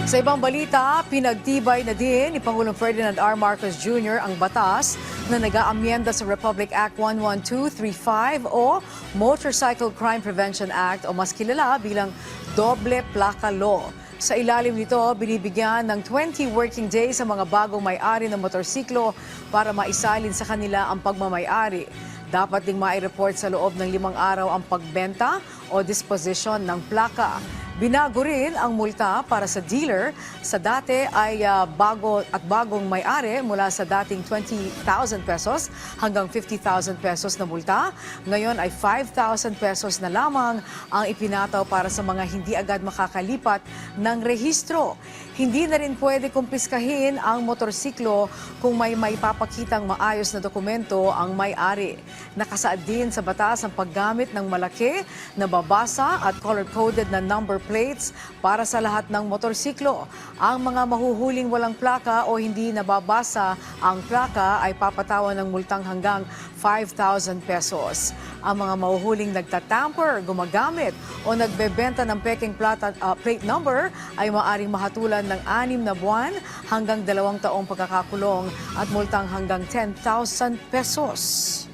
Sa ibang balita, pinagtibay na din ni Pangulong Ferdinand R. Marcos Jr. ang batas na nag-aamyenda sa Republic Act 11235 o Motorcycle Crime Prevention Act o mas kilala bilang Doble Plaka Law. Sa ilalim nito, binibigyan ng 20 working days sa mga bagong may-ari ng motorsiklo para maisalin sa kanila ang pagmamay-ari. Dapat ding mai-report sa loob ng 5 araw ang pagbenta o disposition ng plaka. Binago rin ang multa para sa dealer. Sa dati ay bagong may-ari mula sa dating 20,000 pesos hanggang 50,000 pesos na multa. Ngayon ay 5,000 pesos na lamang ang ipinataw para sa mga hindi agad makakalipat ng rehistro. Hindi na rin pwede kumpiskahin ang motorsiklo kung may papakitang maayos na dokumento ang may-ari. Nakasaad din sa batas ang paggamit ng malaki, nababasa at color-coded na number plates para sa lahat ng motorsiklo. Ang mga mahuhuling walang plaka o hindi nababasa ang plaka ay papatawan ng multang hanggang 5,000 pesos. Ang mga mahuhuling nagtatamper, gumagamit o nagbebenta ng peking plate number ay maaring mahatulan ng 6 na buwan hanggang 2 taong pagkakakulong at multang hanggang 10,000 pesos.